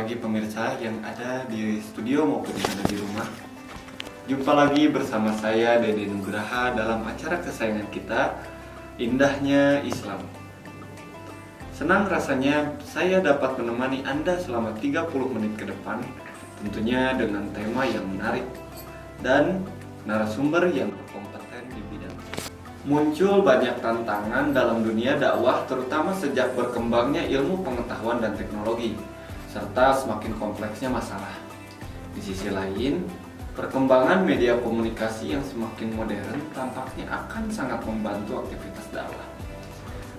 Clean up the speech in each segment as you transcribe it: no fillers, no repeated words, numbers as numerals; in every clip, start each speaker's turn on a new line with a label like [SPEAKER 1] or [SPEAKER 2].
[SPEAKER 1] pagi pemirsa yang ada di studio maupun yang ada di rumah. Jumpa lagi bersama saya Dede Nugraha dalam acara kesayangan kita, Indahnya Islam. Senang rasanya saya dapat menemani Anda selama 30 menit ke depan, tentunya dengan tema yang menarik dan narasumber yang berkompeten di bidang. Muncul banyak tantangan dalam dunia dakwah, terutama sejak berkembangnya ilmu pengetahuan dan teknologi, serta semakin kompleksnya masalah. Di sisi lain, perkembangan media komunikasi yang semakin modern tampaknya akan sangat membantu aktivitas dakwah.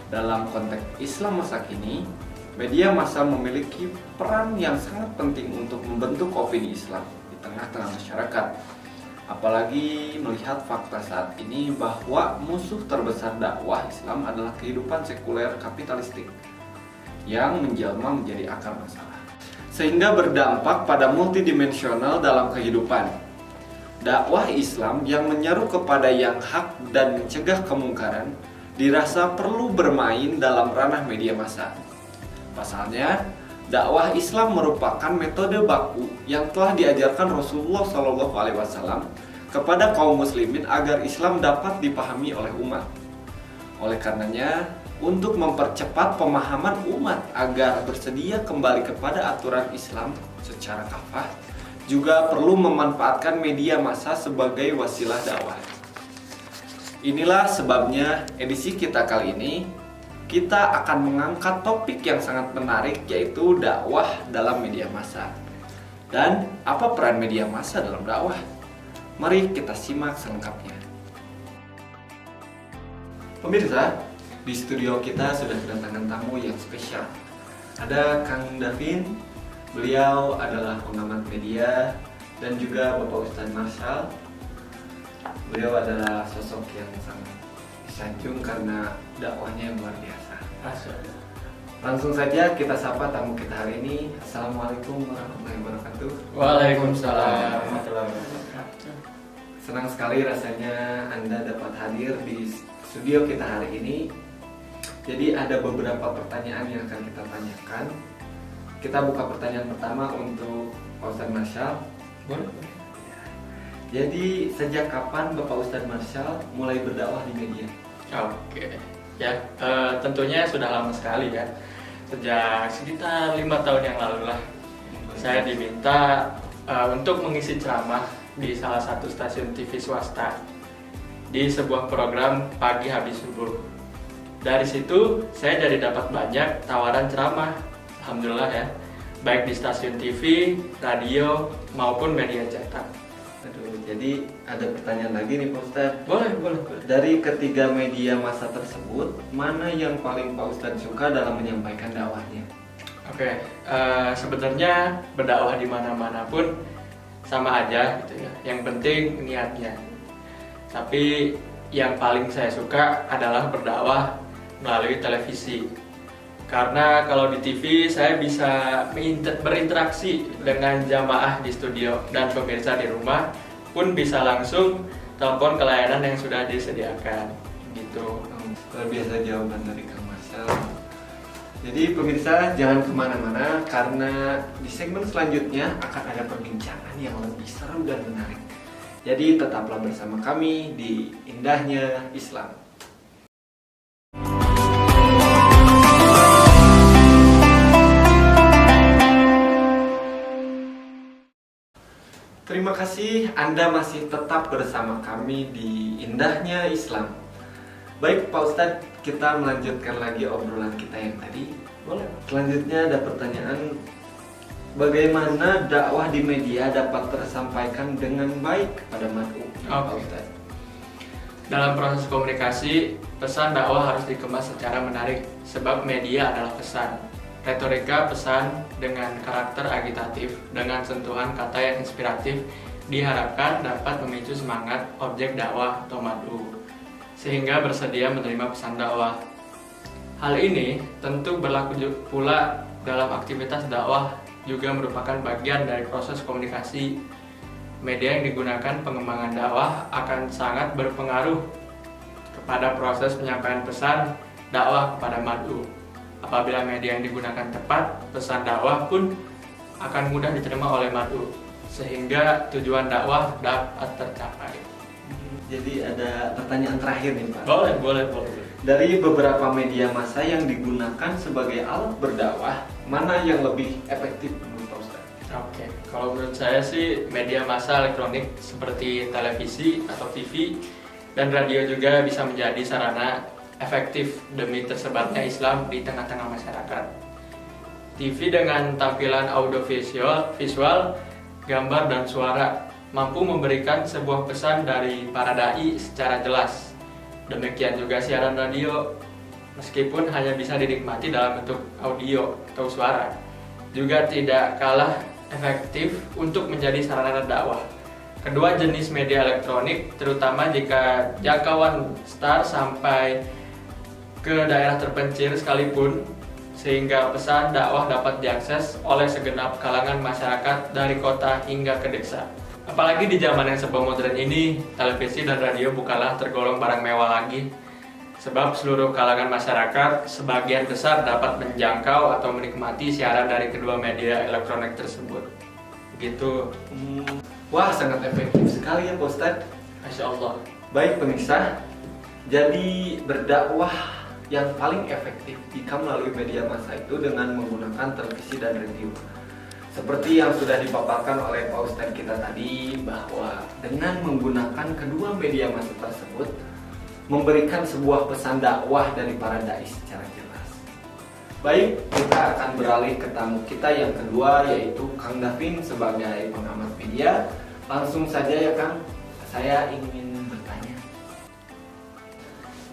[SPEAKER 1] Dalam konteks Islam masa kini, media massa memiliki peran yang sangat penting untuk membentuk opini Islam di tengah-tengah masyarakat. Apalagi melihat fakta saat ini bahwa musuh terbesar dakwah Islam adalah kehidupan sekuler kapitalistik yang menjelma menjadi akar masalah, sehingga berdampak pada multidimensional dalam kehidupan. Dakwah Islam yang menyeru kepada yang hak dan mencegah kemungkaran dirasa perlu bermain dalam ranah media massa. Pasalnya, dakwah Islam merupakan metode baku yang telah diajarkan Rasulullah SAW kepada kaum muslimin agar Islam dapat dipahami oleh umat. Oleh karenanya, untuk mempercepat pemahaman umat agar bersedia kembali kepada aturan Islam secara kafah, juga perlu memanfaatkan media massa sebagai wasilah dakwah. Inilah sebabnya edisi kita kali ini, kita akan mengangkat topik yang sangat menarik, yaitu dakwah dalam media massa. Dan apa peran media massa dalam dakwah? Mari kita simak selengkapnya. Pemirsa, di studio kita sudah kedatangan tamu yang spesial. Ada Kang Davin, beliau adalah pengamat media, dan juga Bapak Ustadz Marshall. Beliau adalah sosok yang sangat disanjung karena dakwahnya yang luar biasa. Langsung saja kita sapa tamu kita hari ini. Assalamualaikum warahmatullahi wabarakatuh.
[SPEAKER 2] Waalaikumsalam warahmatullahi wabarakatuh.
[SPEAKER 1] Senang sekali rasanya Anda dapat hadir di studio kita hari ini. Jadi ada beberapa pertanyaan yang akan kita tanyakan. Kita buka pertanyaan pertama untuk Pak Ustadz Marshall.
[SPEAKER 2] Boleh.
[SPEAKER 1] Jadi sejak kapan Bapak Ustadz Marshall mulai berdakwah di media?
[SPEAKER 2] Oke, ya tentunya sudah lama sekali ya. Sejak sekitar 5 tahun yang lalu lah, saya diminta untuk mengisi ceramah di salah satu stasiun TV swasta di sebuah program pagi habis subuh. Dari situ saya jadi dapat banyak tawaran ceramah, alhamdulillah ya, baik di stasiun TV, radio maupun media cetak.
[SPEAKER 1] Aduh, jadi ada pertanyaan lagi nih Pak Ustadz.
[SPEAKER 2] Boleh.
[SPEAKER 1] Dari ketiga media massa tersebut, mana yang paling Pak Ustadz suka dalam menyampaikan dakwahnya?
[SPEAKER 2] Oke, sebenarnya berdakwah di mana-mana pun sama aja gitu ya. Yang penting niatnya. Tapi yang paling saya suka adalah berdakwah melalui televisi. Karena kalau di TV saya bisa berinteraksi dengan jamaah di studio, dan pemirsa di rumah pun bisa langsung telepon ke layanan yang sudah disediakan gitu.
[SPEAKER 1] Luar biasa jawaban dari Kang Marshall. Jadi pemirsa jangan kemana-mana, karena di segmen selanjutnya akan ada perbincangan yang lebih seru dan menarik. Jadi tetaplah bersama kami di Indahnya Islam. Terima kasih Anda masih tetap bersama kami di Indahnya Islam. Baik Pak Ustadz, kita melanjutkan lagi obrolan kita yang tadi.
[SPEAKER 2] Boleh.
[SPEAKER 1] Selanjutnya ada pertanyaan, bagaimana dakwah di media dapat tersampaikan dengan baik kepada mad'u? Pak Ustadz.
[SPEAKER 2] Dalam proses komunikasi, pesan dakwah harus dikemas secara menarik, sebab media adalah pesan. Retorika pesan dengan karakter agitatif, dengan sentuhan kata yang inspiratif, diharapkan dapat memicu semangat objek dakwah atau mad'u, sehingga bersedia menerima pesan dakwah. Hal ini tentu berlaku pula dalam aktivitas dakwah, juga merupakan bagian dari proses komunikasi. Media yang digunakan pengembangan dakwah akan sangat berpengaruh kepada proses penyampaian pesan dakwah kepada mad'u. Apabila media yang digunakan tepat, pesan dakwah pun akan mudah diterima oleh mar'u, sehingga tujuan dakwah dapat tercapai.
[SPEAKER 1] Jadi ada pertanyaan terakhir nih Pak.
[SPEAKER 2] Boleh.
[SPEAKER 1] Dari beberapa media massa yang digunakan sebagai alat berdakwah, mana yang lebih efektif menurut Pak Ustadz?
[SPEAKER 2] Oke, kalau menurut saya sih media massa elektronik seperti televisi atau TV dan radio juga bisa menjadi sarana efektif demi tersebarnya Islam di tengah-tengah masyarakat. TV dengan tampilan visual, gambar dan suara mampu memberikan sebuah pesan dari para dai secara jelas. Demikian juga siaran radio, meskipun hanya bisa dinikmati dalam bentuk audio atau suara, juga tidak kalah efektif untuk menjadi sarana dakwah. Kedua jenis media elektronik, terutama jika jangkauan STAR sampai ke daerah terpencil sekalipun, sehingga pesan dakwah dapat diakses oleh segenap kalangan masyarakat dari kota hingga ke desa. Apalagi di zaman yang serba modern ini, televisi dan radio bukanlah tergolong barang mewah lagi, sebab seluruh kalangan masyarakat sebagian besar dapat menjangkau atau menikmati siaran dari kedua media elektronik tersebut. Begitu.
[SPEAKER 1] Wah, sangat efektif sekali ya Pak Ustadz.
[SPEAKER 2] Masya Allah.
[SPEAKER 1] Baik pemirsa, jadi berdakwah yang paling efektif jika melalui media massa itu dengan menggunakan televisi dan radio. Seperti yang sudah dipaparkan oleh Pak Ustadz kita tadi, bahwa dengan menggunakan kedua media massa tersebut memberikan sebuah pesan dakwah dari para dai secara jelas. Baik, kita akan beralih ke tamu kita yang kedua, yaitu Kang Davin sebagai pengamat media. Langsung saja ya Kang, saya ingin bertanya.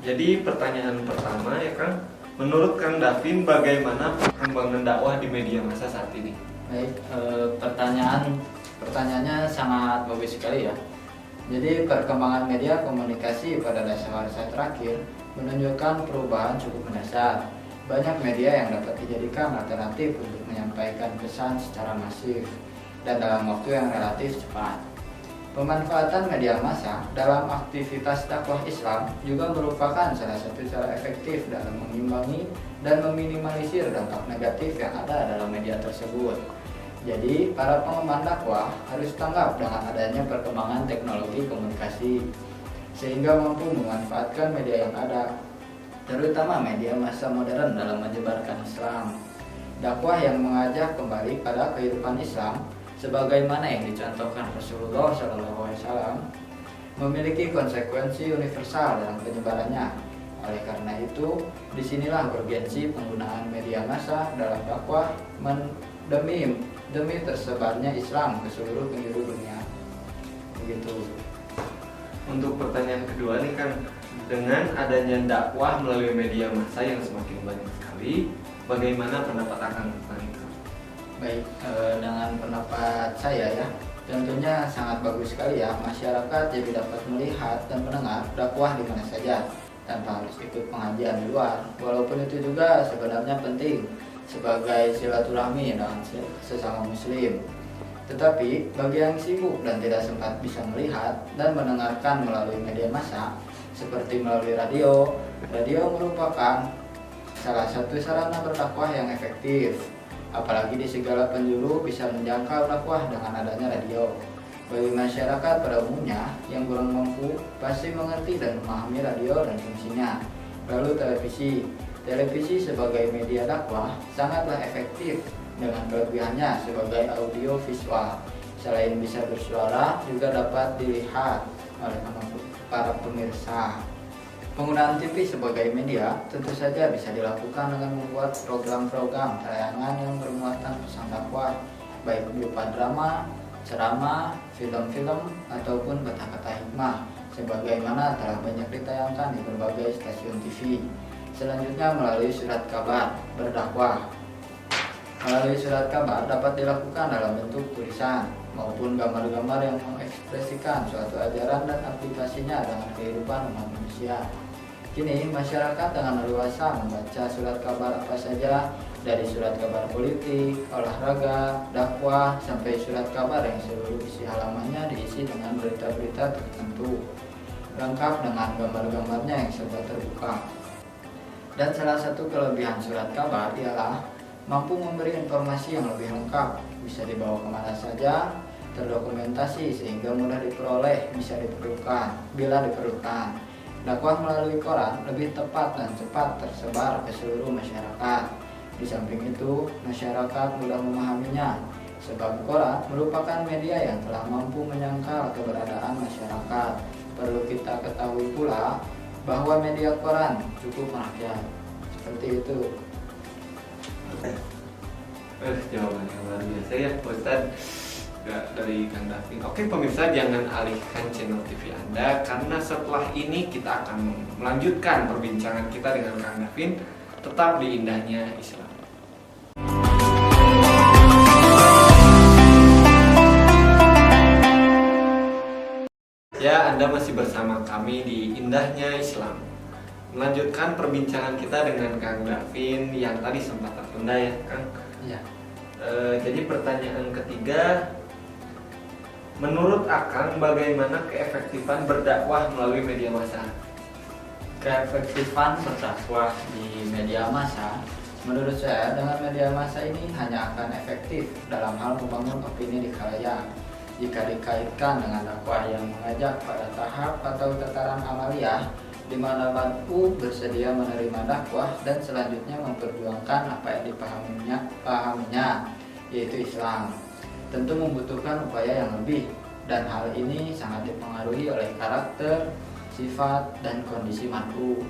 [SPEAKER 1] Jadi pertanyaan pertama ya Kang, menurut Kang Davin bagaimana perkembangan dakwah di media massa saat ini?
[SPEAKER 3] Baik, pertanyaannya sangat bagus sekali ya. Jadi perkembangan media komunikasi pada masa terakhir menunjukkan perubahan cukup mendasar. Banyak media yang dapat dijadikan alternatif untuk menyampaikan pesan secara masif dan dalam waktu yang relatif cepat. Pemanfaatan media massa dalam aktivitas dakwah Islam juga merupakan salah satu cara efektif dalam mengimbangi dan meminimalisir dampak negatif yang ada dalam media tersebut. Jadi, para pengemban dakwah harus tanggap dengan adanya perkembangan teknologi komunikasi sehingga mampu memanfaatkan media yang ada, terutama media massa modern dalam menyebarkan Islam. Dakwah yang mengajak kembali pada kehidupan Islam sebagaimana yang dicontohkan Rasulullah SAW memiliki konsekuensi universal dalam penyebarannya. Oleh karena itu, disinilah urgensi penggunaan media massa dalam dakwah demi tersebarnya Islam ke seluruh penjuru dunia. Begitu.
[SPEAKER 1] Untuk pertanyaan kedua nih Kang, dengan adanya dakwah melalui media massa yang semakin banyak sekali, bagaimana pendapat Akang tentang itu?
[SPEAKER 3] Baik, dengan pendapat saya ya, tentunya sangat bagus sekali ya, masyarakat jadi dapat melihat dan mendengar dakwah di mana saja tanpa harus ikut pengajian di luar. Walaupun itu juga sebenarnya penting sebagai silaturahmi dengan sesama muslim. Tetapi bagi yang sibuk dan tidak sempat bisa melihat dan mendengarkan melalui media massa seperti melalui radio merupakan salah satu sarana berdakwah yang efektif. Apalagi di segala penjuru bisa menjangkau dakwah dengan adanya radio. Bagi masyarakat pada umumnya yang kurang mampu pasti mengerti dan memahami radio dan fungsinya. Lalu televisi sebagai media dakwah sangatlah efektif dengan kelebihannya sebagai audio visual. Selain bisa bersuara, juga dapat dilihat oleh para pemirsa. Penggunaan TV sebagai media tentu saja bisa dilakukan dengan membuat program-program tayangan yang bermuatan pesan dakwah, baik berupa drama, ceramah, film-film, ataupun kata-kata hikmah, sebagaimana telah banyak ditayangkan di berbagai stasiun TV. Selanjutnya melalui surat kabar berdakwah. Melalui surat kabar dapat dilakukan dalam bentuk tulisan maupun gambar-gambar yang mengekspresikan suatu ajaran dan aplikasinya dengan kehidupan umat manusia. Kini masyarakat dengan leluasa membaca surat kabar apa saja, dari surat kabar politik, olahraga, dakwah, sampai surat kabar yang seluruh isi halamannya diisi dengan berita-berita tertentu, lengkap dengan gambar-gambarnya yang serba terbuka. Dan salah satu kelebihan surat kabar ialah mampu memberi informasi yang lebih lengkap bisa dibawa kemana saja, terdokumentasi sehingga mudah diperoleh bila diperlukan. Dakwah melalui koran lebih tepat dan cepat tersebar ke seluruh masyarakat. Di samping itu, masyarakat mudah memahaminya, sebab koran merupakan media yang telah mampu menyangkal keberadaan masyarakat. Perlu kita ketahui pula bahwa media koran cukup merakyat. Seperti itu.
[SPEAKER 1] Jawabannya luar biasa ya Ustadz dari Kang Davin. Oke pemirsa, jangan alihkan channel TV Anda, karena setelah ini kita akan melanjutkan perbincangan kita dengan Kang Davin. Tetap di Indahnya Islam. Ya, Anda masih bersama kami di Indahnya Islam, melanjutkan perbincangan kita dengan Kang Davin yang tadi sempat tertunda ya Kang.
[SPEAKER 3] Ya.
[SPEAKER 1] Jadi pertanyaan ketiga, menurut Akang bagaimana keefektifan berdakwah melalui media massa?
[SPEAKER 3] Keefektifan berdakwah di media massa, menurut saya dengan media massa ini hanya akan efektif dalam hal membangun opini di khalayak jika dikaitkan dengan dakwah yang mengajak pada tahap atau tataran amaliyah, di mana mad'u bersedia menerima dakwah dan selanjutnya memperjuangkan apa yang dipahaminya, yaitu Islam. Tentu membutuhkan upaya yang lebih, dan hal ini sangat dipengaruhi oleh karakter, sifat, dan kondisi mad'u.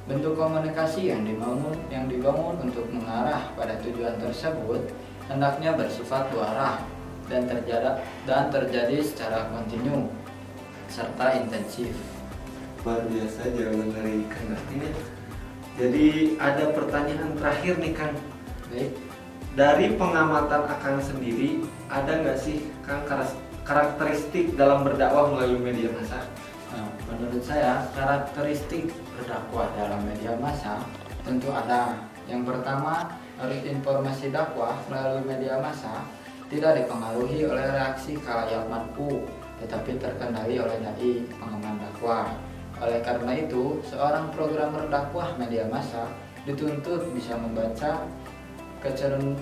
[SPEAKER 3] Bentuk komunikasi yang dibangun untuk mengarah pada tujuan tersebut hendaknya bersifat dua arah dan terjadi secara kontinu serta intensif.
[SPEAKER 1] Luar biasa jawaban dari Kang Davin ya. Jadi ada pertanyaan terakhir nih Kang.
[SPEAKER 3] Baik.
[SPEAKER 1] Dari pengamatan Akang sendiri, ada nggak sih Kang karakteristik dalam berdakwah melalui media massa?
[SPEAKER 3] Nah, menurut saya karakteristik berdakwah dalam media massa tentu ada. Yang pertama, harus informasi dakwah melalui media massa tidak dipengaruhi oleh reaksi khalayak mad'u, tetapi terkendali oleh dai pengemban dakwah. Oleh karena itu, seorang programmer dakwah media massa dituntut bisa membaca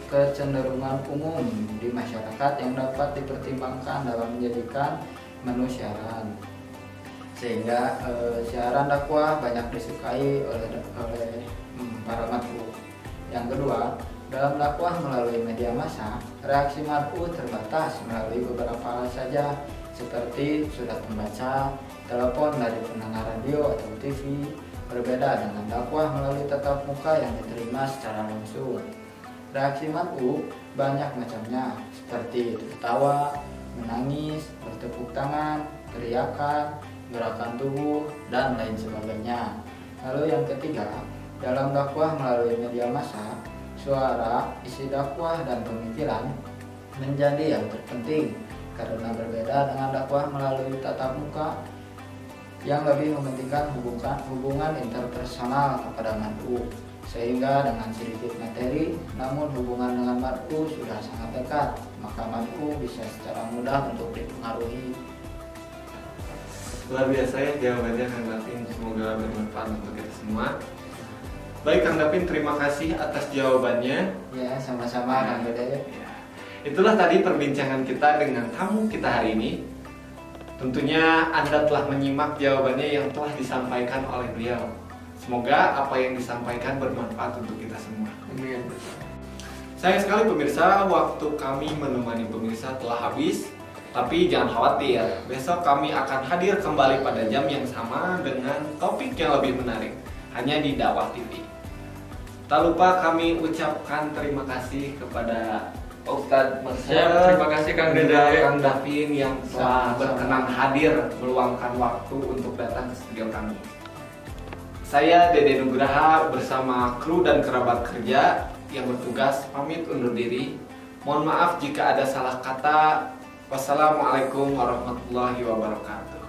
[SPEAKER 3] kecenderungan umum di masyarakat yang dapat dipertimbangkan dalam menjadikan menu siaran, sehingga siaran dakwah banyak disukai oleh para mad'u. Yang kedua, dalam dakwah melalui media massa, reaksi mad'u terbatas melalui beberapa hal saja, seperti surat pembaca, telepon dari pendengar radio atau TV, berbeda dengan dakwah melalui tatap muka yang diterima secara langsung. Reaksi mad'u banyak macamnya, seperti tertawa, menangis, bertepuk tangan, teriakan, gerakan tubuh, dan lain sebagainya. Lalu yang ketiga, dalam dakwah melalui media massa, suara, isi dakwah, dan pemikiran menjadi yang terpenting, karena berbeda dengan dakwah melalui tatap muka yang lebih mementingkan hubungan interpersonal kepada mad'u, sehingga dengan sedikit materi namun hubungan dengan mad'u sudah sangat dekat, maka mad'u bisa secara mudah untuk dipengaruhi.
[SPEAKER 1] Luar biasa ya jawabannya Kang Davin, semoga bermanfaat untuk kita semua. Baik Kang Davin, terima kasih atas jawabannya.
[SPEAKER 3] Ya, sama-sama Kang Dede.
[SPEAKER 1] Ya. Itulah tadi perbincangan kita dengan tamu kita hari ini. Tentunya Anda telah menyimak jawabannya yang telah disampaikan oleh beliau. Semoga apa yang disampaikan bermanfaat untuk kita semua.
[SPEAKER 2] Amin.
[SPEAKER 1] Sayang sekali pemirsa, waktu kami menemani pemirsa telah habis. Tapi jangan khawatir, besok kami akan hadir kembali pada jam yang sama dengan topik yang lebih menarik, hanya di Dakwah TV. Tak lupa kami ucapkan terima kasih kepada Ustadz Mercer,
[SPEAKER 2] Terima kasih Kang Dede.
[SPEAKER 1] Kang Davin yang telah berkenan hadir meluangkan waktu untuk datang ke studio kami. Saya Dede Nugraha bersama kru dan kerabat kerja yang bertugas pamit undur diri. Mohon maaf jika ada salah kata. Wassalamualaikum warahmatullahi wabarakatuh.